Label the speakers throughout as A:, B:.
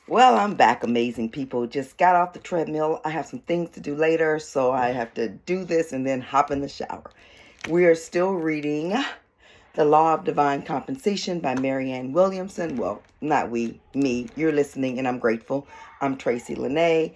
A: Well, I'm back, amazing people. Just got off the treadmill. I have some things to do later, so I have to do this and then hop in the shower. We are still reading The Law of Divine Compensation by Marianne Williamson. Well, not we, me. You're listening, and I'm grateful. I'm Tracy Lene.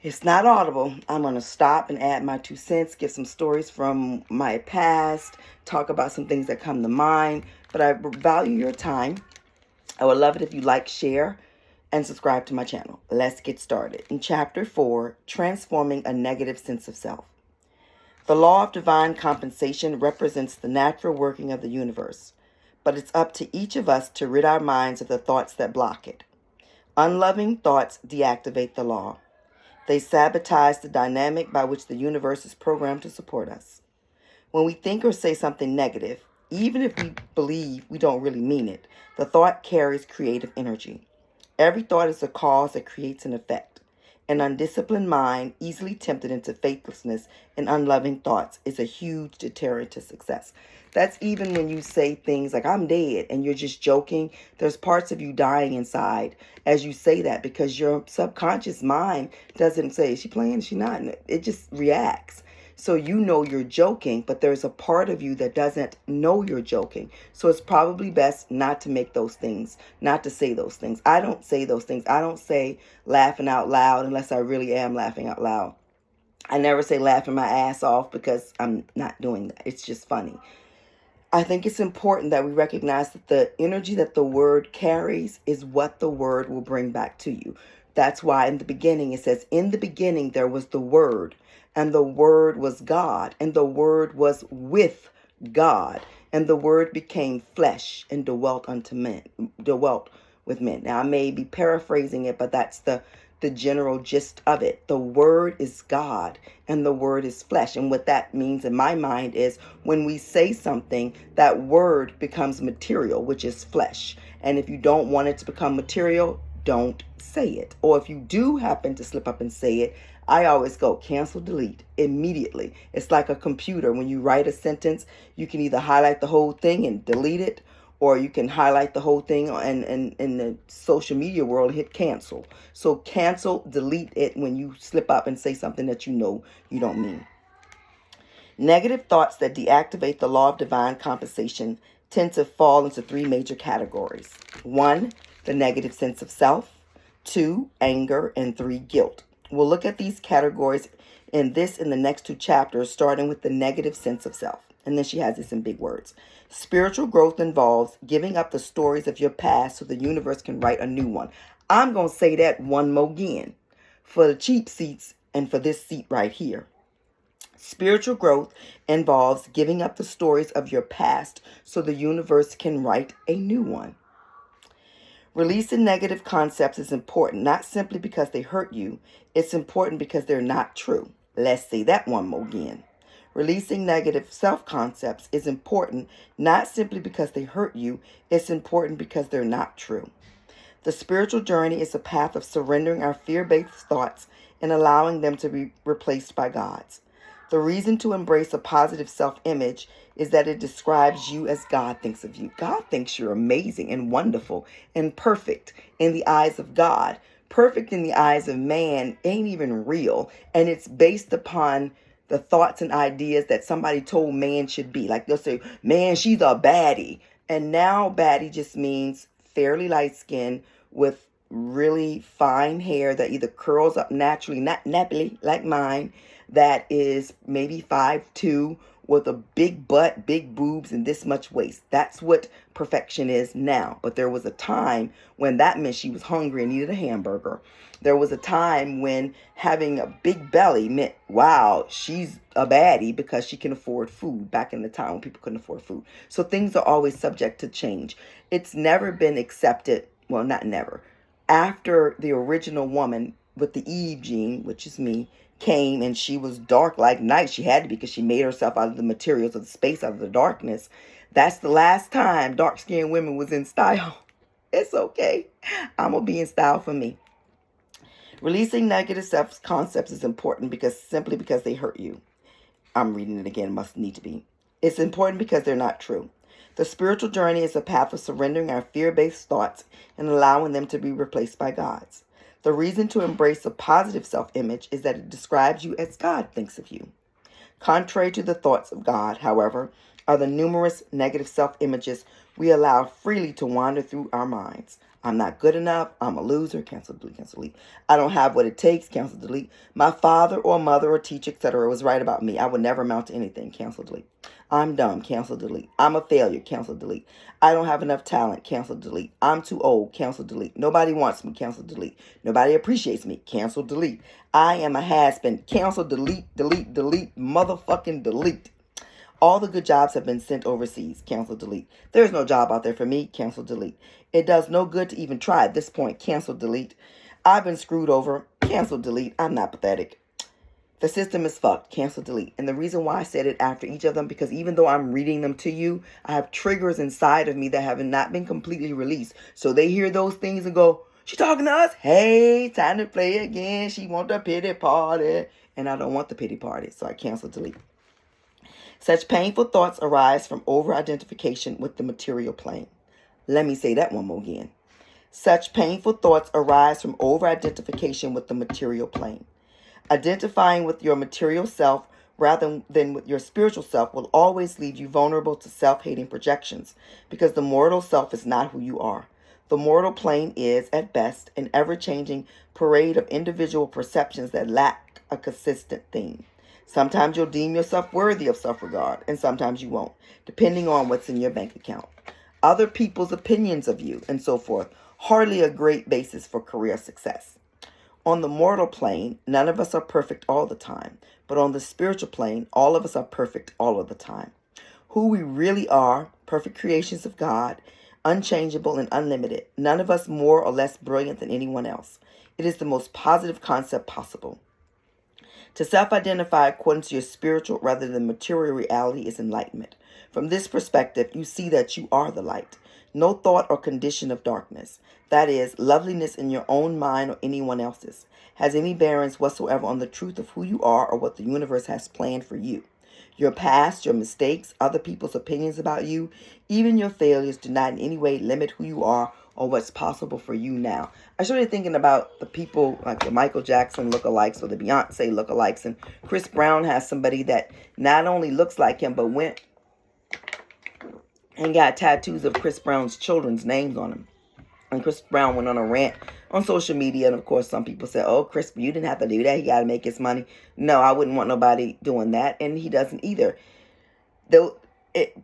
A: It's not audible. I'm going to stop and add my 2 cents, give some stories from my past, talk about some things that come to mind, but I value your time. I would love it if you like, share, and subscribe to my channel. Let's get started. In Chapter 4, Transforming a Negative Sense of Self. The law of divine compensation represents the natural working of the universe, but it's up to each of us to rid our minds of the thoughts that block it. Unloving thoughts deactivate the law. They sabotage the dynamic by which the universe is programmed to support us. When we think or say something negative, even if we believe we don't really mean it, the thought carries creative energy. Every thought is a cause that creates an effect. An undisciplined mind, easily tempted into faithlessness and unloving thoughts, is a huge deterrent to success. That's even when you say things like, I'm dead, and you're just joking. There's parts of you dying inside as you say that because your subconscious mind doesn't say, is she playing? Is she not? It just reacts. So you know you're joking, but there's a part of you that doesn't know you're joking. So it's probably best not to make those things, not to say those things. I don't say those things. I don't say laughing out loud unless I really am laughing out loud. I never say laughing my ass off because I'm not doing that. It's just funny. I think it's important that we recognize that the energy that the word carries is what the word will bring back to you. That's why in the beginning it says, in the beginning there was the word, and the word was God, and the word was with God, and the word became flesh and dwelt with men. Now I may be paraphrasing it, but that's the general gist of it. The word is God and the word is flesh. And what that means in my mind is when we say something, that word becomes material, which is flesh. And if you don't want it to become material, don't say it. Or if you do happen to slip up and say it, I always go cancel, delete immediately. It's like a computer. When you write a sentence, you can either highlight the whole thing and delete it, or you can highlight the whole thing and in the social media world, hit cancel. So cancel, delete it when you slip up and say something that you know you don't mean. Negative thoughts that deactivate the law of divine compensation tend to fall into 3 major categories. 1, the negative sense of self. 2, anger. And 3, guilt. We'll look at these categories in the next 2 chapters, starting with the negative sense of self. And then she has this in big words. Spiritual growth involves giving up the stories of your past so the universe can write a new one. I'm going to say that one more again for the cheap seats and for this seat right here. Spiritual growth involves giving up the stories of your past so the universe can write a new one. Releasing negative concepts is important, not simply because they hurt you. It's important because they're not true. Let's say that one more again. Releasing negative self-concepts is important, not simply because they hurt you. It's important because they're not true. The spiritual journey is a path of surrendering our fear-based thoughts and allowing them to be replaced by God's. The reason to embrace a positive self-image is that it describes you as God thinks of you. God thinks you're amazing and wonderful and perfect in the eyes of God. Perfect in the eyes of man ain't even real, and it's based upon the thoughts and ideas that somebody told man should be. Like they'll say, man, she's a baddie. And now baddie just means fairly light skin with really fine hair that either curls up naturally, not nappily like mine, that is maybe 5'2", with a big butt, big boobs, and this much waist. That's what perfection is now. But there was a time when that meant she was hungry and needed a hamburger. There was a time when having a big belly meant, wow, she's a baddie because she can afford food, back in the time when people couldn't afford food. So things are always subject to change. It's never been accepted, well, not never. After the original woman with the Eve gene, which is me, came and she was dark like night. She had to be because she made herself out of the materials of the space, out of the darkness. That's the last time dark-skinned women was in style. It's okay. I'm going to be in style for me. Releasing negative self-concepts is important simply because they hurt you. I'm reading it again. Must need to be. It's important because they're not true. The spiritual journey is a path of surrendering our fear-based thoughts and allowing them to be replaced by God's. The reason to embrace a positive self-image is that it describes you as God thinks of you. Contrary to the thoughts of God, however, are the numerous negative self-images we allow freely to wander through our minds. I'm not good enough. I'm a loser. Cancel, delete, cancel, delete. I don't have what it takes. Cancel, delete. My father or mother or teacher, etc. was right about me. I would never amount to anything. Cancel, delete. I'm dumb. Cancel, delete. I'm a failure. Cancel, delete. I don't have enough talent. Cancel, delete. I'm too old. Cancel, delete. Nobody wants me. Cancel, delete. Nobody appreciates me. Cancel, delete. I am a has-been. Cancel, delete, delete, delete, motherfucking delete. All the good jobs have been sent overseas. Cancel, delete. There's no job out there for me. Cancel, delete. It does no good to even try at this point. Cancel, delete. I've been screwed over. Cancel, delete. I'm not pathetic. The system is fucked. Cancel, delete. And the reason why I said it after each of them, because even though I'm reading them to you, I have triggers inside of me that have not been completely released. So they hear those things and go, she talking to us? Hey, time to play again. She want the pity party. And I don't want the pity party. So I cancel, delete. Such painful thoughts arise from over-identification with the material plane. Let me say that one more again. Such painful thoughts arise from over-identification with the material plane. Identifying with your material self rather than with your spiritual self will always leave you vulnerable to self-hating projections because the mortal self is not who you are. The mortal plane is, at best, an ever-changing parade of individual perceptions that lack a consistent theme. Sometimes you'll deem yourself worthy of self-regard, and sometimes you won't, depending on what's in your bank account. Other people's opinions of you, and so forth, hardly a great basis for career success. On the mortal plane, none of us are perfect all the time, but on the spiritual plane, all of us are perfect all of the time. Who we really are, perfect creations of God, unchangeable and unlimited, none of us more or less brilliant than anyone else. It is the most positive concept possible. To self-identify according to your spiritual rather than material reality is enlightenment. From this perspective, you see that you are the light. No thought or condition of darkness, that is, loveliness in your own mind or anyone else's, has any bearings whatsoever on the truth of who you are or what the universe has planned for you. Your past, your mistakes, other people's opinions about you, even your failures do not in any way limit who you are or what's possible for you now. I started thinking about the people like the Michael Jackson lookalikes or the Beyonce lookalikes, and Chris Brown has somebody that not only looks like him, but went and got tattoos of Chris Brown's children's names on him. And Chris Brown went on a rant on social media, and of course some people said, oh, Chris, you didn't have to do that. He got to make his money. No, I wouldn't want nobody doing that, and he doesn't either.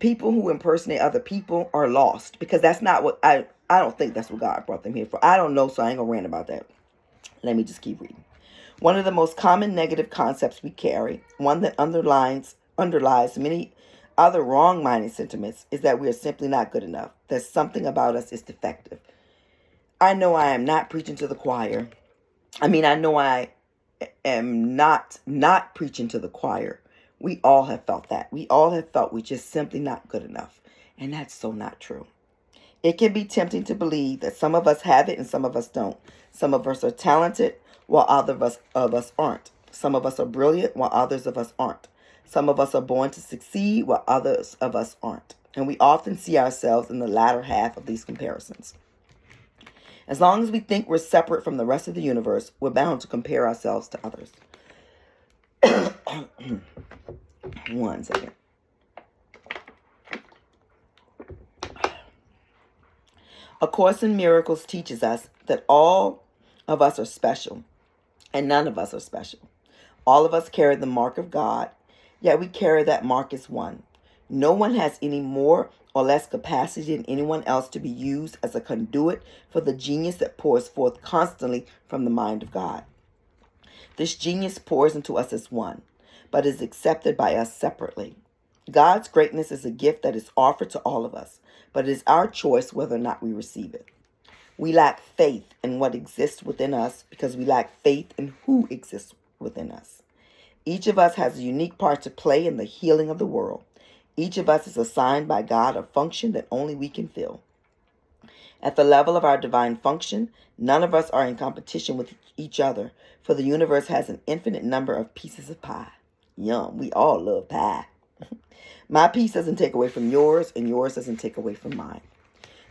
A: People who impersonate other people are lost, because that's not what I don't think that's what God brought them here for. I don't know, so I ain't gonna rant about that. Let me just keep reading. One of the most common negative concepts we carry, one that underlies many other wrong-minded sentiments, is that we are simply not good enough, that something about us is defective. I know I am not preaching to the choir. I know I am not preaching to the choir. We all have felt that. We all have felt we're just simply not good enough. And that's so not true. It can be tempting to believe that some of us have it and some of us don't. Some of us are talented while others of us aren't. Some of us are brilliant while others of us aren't. Some of us are born to succeed while others of us aren't. And we often see ourselves in the latter half of these comparisons. As long as we think we're separate from the rest of the universe, we're bound to compare ourselves to others. One second. A Course in Miracles teaches us that all of us are special, and none of us are special. All of us carry the mark of God, yet we carry that mark as one. No one has any more or less capacity than anyone else to be used as a conduit for the genius that pours forth constantly from the mind of God. This genius pours into us as one, but is accepted by us separately. God's greatness is a gift that is offered to all of us, but it is our choice whether or not we receive it. We lack faith in what exists within us because we lack faith in who exists within us. Each of us has a unique part to play in the healing of the world. Each of us is assigned by God a function that only we can fill. At the level of our divine function, none of us are in competition with each other, for the universe has an infinite number of pieces of pie. Yum, we all love pie. My peace doesn't take away from yours, and yours doesn't take away from mine.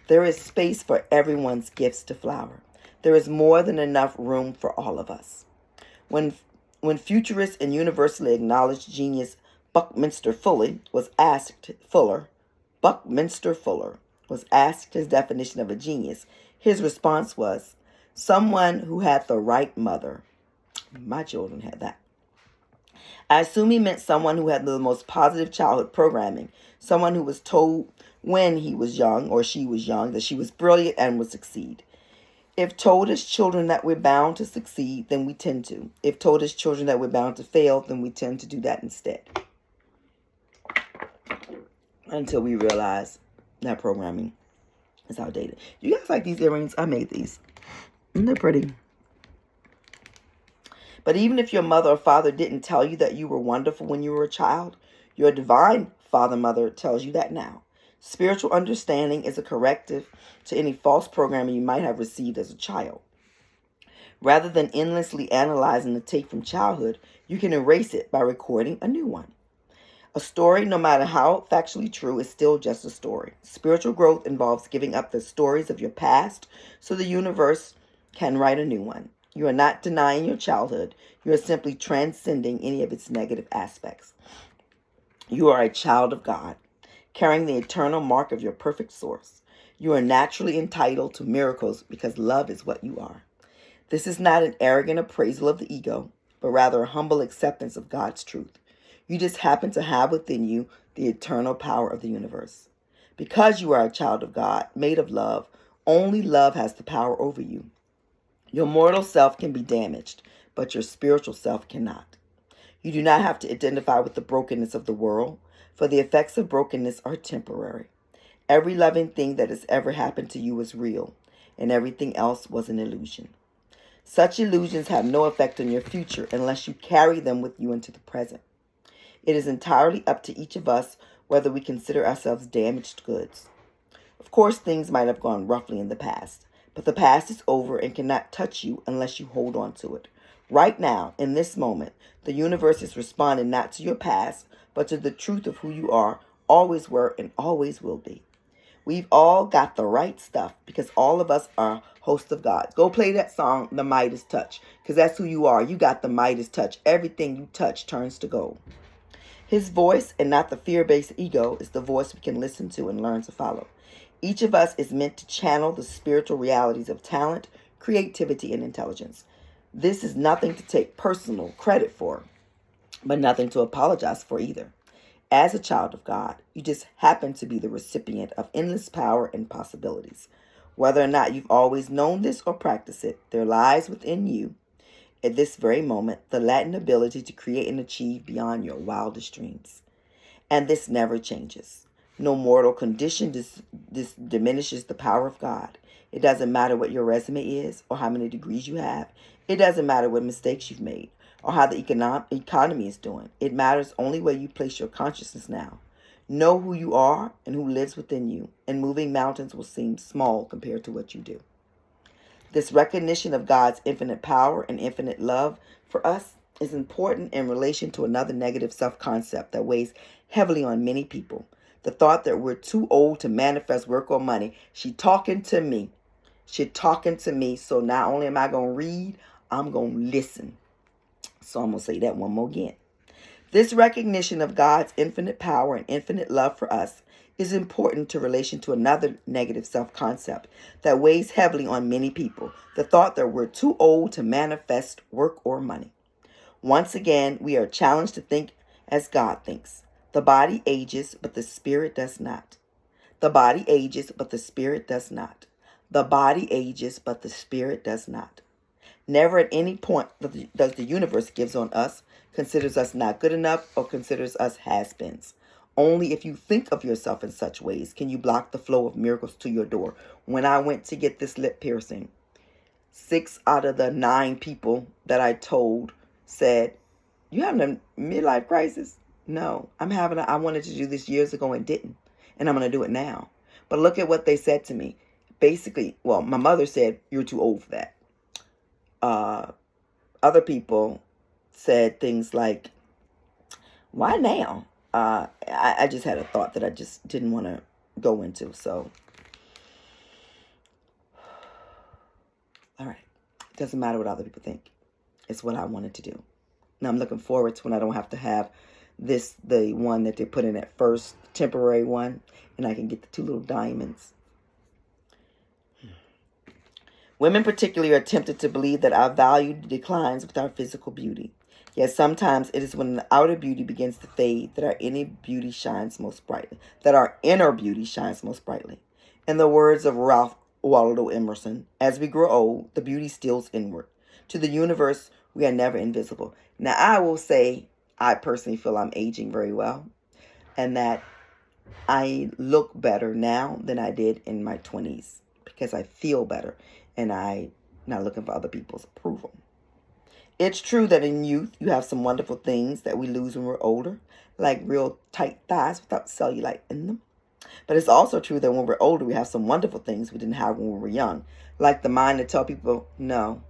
A: There is space for everyone's gifts to flower. There is more than enough room for all of us. When futurist and universally acknowledged genius Buckminster Fuller was asked his definition of a genius, his response was, someone who had the right mother. My children had that. I assume he meant someone who had the most positive childhood programming, someone who was told when he was young or she was young that she was brilliant and would succeed. If told as children that we're bound to succeed, then we tend to. If told as children that we're bound to fail, then we tend to do that instead. Until we realize that programming is outdated. You guys like these earrings? I made these. And they're pretty. But even if your mother or father didn't tell you that you were wonderful when you were a child, your divine father-mother tells you that now. Spiritual understanding is a corrective to any false programming you might have received as a child. Rather than endlessly analyzing the tape from childhood, you can erase it by recording a new one. A story, no matter how factually true, is still just a story. Spiritual growth involves giving up the stories of your past so the universe can write a new one. You are not denying your childhood. You are simply transcending any of its negative aspects. You are a child of God, carrying the eternal mark of your perfect source. You are naturally entitled to miracles because love is what you are. This is not an arrogant appraisal of the ego, but rather a humble acceptance of God's truth. You just happen to have within you the eternal power of the universe. Because you are a child of God, made of love, only love has the power over you. Your mortal self can be damaged, but your spiritual self cannot. You do not have to identify with the brokenness of the world, for the effects of brokenness are temporary. Every loving thing that has ever happened to you is real, and everything else was an illusion. Such illusions have no effect on your future unless you carry them with you into the present. It is entirely up to each of us whether we consider ourselves damaged goods. Of course, things might have gone roughly in the past, but the past is over and cannot touch you unless you hold on to it. Right now, in this moment, the universe is responding not to your past, but to the truth of who you are, always were, and always will be. We've all got the right stuff because all of us are hosts of God. Go play that song, The Midas Touch, because that's who you are. You got the Midas Touch. Everything you touch turns to gold. His voice, and not the fear-based ego, is the voice we can listen to and learn to follow. Each of us is meant to channel the spiritual realities of talent, creativity, and intelligence. This is nothing to take personal credit for, but nothing to apologize for either. As a child of God, you just happen to be the recipient of endless power and possibilities. Whether or not you've always known this or practiced it, there lies within you, at this very moment, the latent ability to create and achieve beyond your wildest dreams. And this never changes. No mortal condition diminishes the power of God. It doesn't matter what your resume is or how many degrees you have. It doesn't matter what mistakes you've made or how the economy is doing. It matters only where you place your consciousness now. Know who you are and who lives within you, and moving mountains will seem small compared to what you do. This recognition of God's infinite power and infinite love for us is important in relation to another negative self-concept that weighs heavily on many people. The thought that we're too old to manifest work or money. She talking to me. So not only am I going to read, I'm going to listen. So I'm going to say that one more again. This recognition of God's infinite power and infinite love for us is important to relation to another negative self-concept that weighs heavily on many people. The thought that we're too old to manifest work or money. Once again, we are challenged to think as God thinks. The body ages, but the spirit does not. The body ages, but the spirit does not. The body ages, but the spirit does not. Never at any point does the universe gives on us, considers us not good enough, or considers us has-beens. Only if you think of yourself in such ways can you block the flow of miracles to your door. When I went to get this lip piercing, 6 out of the 9 people that I told said, "You having a midlife crisis?" No, I wanted to do this years ago and didn't. And I'm going to do it now. But look at what they said to me. Basically, well, my mother said, "You're too old for that." Other people said things like, "Why now? I just had a thought that I just didn't want to go into. So, all right. It doesn't matter what other people think. It's what I wanted to do. Now I'm looking forward to when I don't have to have the one that they put in at first, temporary one, and I can get the 2 little diamonds. Women particularly are tempted to believe that our value declines with our physical beauty. Yet sometimes it is when the outer beauty begins to fade that our inner beauty shines most brightly. In the words of Ralph Waldo Emerson, as we grow old, the beauty steals inward. To the universe, we are never invisible. Now, I will say, I personally feel I'm aging very well, and that I look better now than I did in my 20s because I feel better, and I'm not looking for other people's approval. It's true that in youth, you have some wonderful things that we lose when we're older, like real tight thighs without cellulite in them. But it's also true that when we're older, we have some wonderful things we didn't have when we were young, like the mind to tell people, no,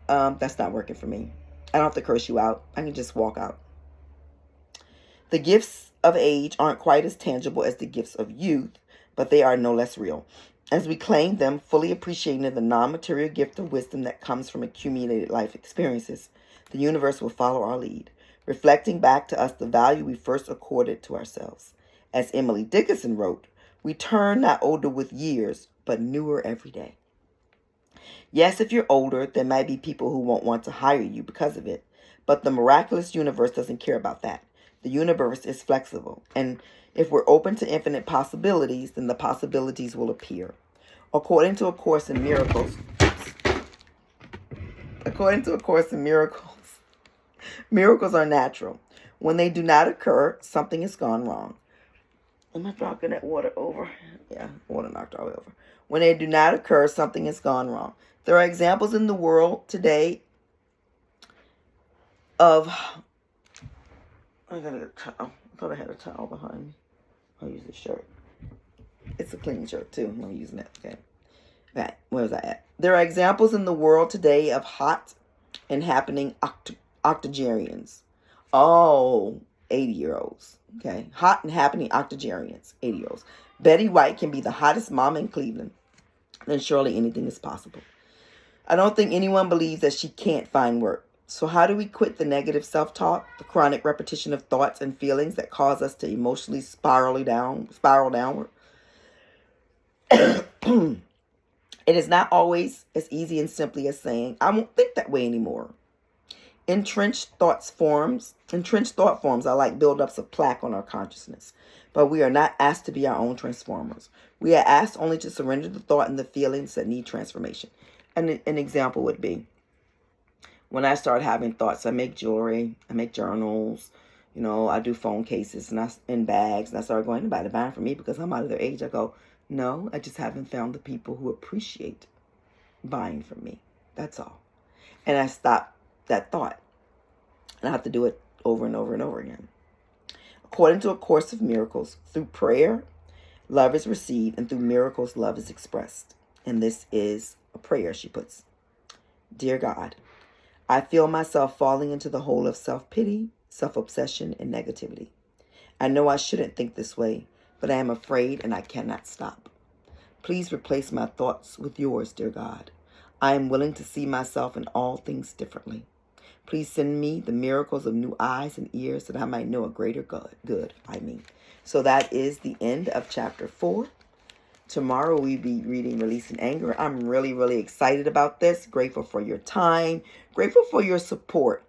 A: that's not working for me. I don't have to curse you out. I can just walk out. The gifts of age aren't quite as tangible as the gifts of youth, but they are no less real. As we claim them, fully appreciating the non-material gift of wisdom that comes from accumulated life experiences, the universe will follow our lead, reflecting back to us the value we first accorded to ourselves. As Emily Dickinson wrote, we turn not older with years, but newer every day. Yes, if you're older, there might be people who won't want to hire you because of it, but the miraculous universe doesn't care about that. The universe is flexible, and if we're open to infinite possibilities, then the possibilities will appear. According to A Course in Miracles, miracles are natural. When they do not occur, something has gone wrong. Am I knocking that water over? Yeah, water knocked all the way over. When they do not occur, something has gone wrong. There are examples in the world today of... I got a towel. I thought I had a towel behind me. I'll use this shirt. It's a clean shirt, too. I'm using it. Okay. Right. Where was I at? There are examples in the world today of hot and happening octogenarians. Oh, 80-year-olds. Okay. Hot and happening octogenarians. 80-year-olds. Betty White can be the hottest mom in Cleveland. Then surely anything is possible. I don't think anyone believes that she can't find work. So how do we quit the negative self-talk, the chronic repetition of thoughts and feelings that cause us to emotionally spiral downward? It is not always as easy and simply as saying, I won't think that way anymore. Entrenched thought forms are like buildups of plaque on our consciousness. But we are not asked to be our own transformers. We are asked only to surrender the thought and the feelings that need transformation. And an example would be, when I start having thoughts, I make jewelry, I make journals, I do phone cases and bags. And I start going, anybody buying from me because I'm out of their age. I go, no, I just haven't found the people who appreciate buying from me. That's all. And I stop that thought. And I have to do it over and over and over again. According to A Course of Miracles, through prayer, love is received, and through miracles, love is expressed. And this is a prayer she puts. Dear God, I feel myself falling into the hole of self-pity, self-obsession, and negativity. I know I shouldn't think this way, but I am afraid and I cannot stop. Please replace my thoughts with yours, dear God. I am willing to see myself and all things differently. Please send me the miracles of new eyes and ears that I might know a greater good. So that is the end of chapter 4. Tomorrow we'll be reading Releasing Anger. I'm really, really excited about this. Grateful for your time. Grateful for your support.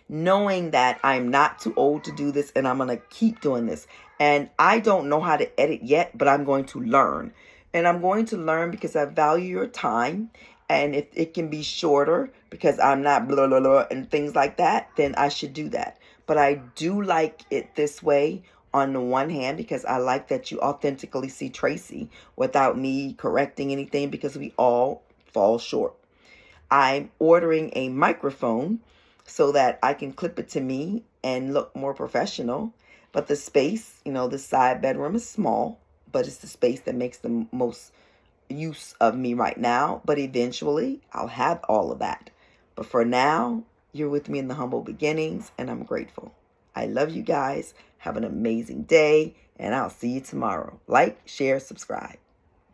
A: Knowing that I'm not too old to do this and I'm going to keep doing this. And I don't know how to edit yet, but I'm going to learn. And I'm going to learn because I value your time. And if it can be shorter because I'm not blah, blah, blah, and things like that, then I should do that. But I do like it this way. On the one hand, because I like that you authentically see Tracy without me correcting anything because we all fall short. I'm ordering a microphone so that I can clip it to me and look more professional. But the space, the side bedroom is small, but it's the space that makes the most use of me right now. But eventually, I'll have all of that. But for now, you're with me in the humble beginnings, and I'm grateful. I love you guys. Have an amazing day, and I'll see you tomorrow. Like, share, subscribe.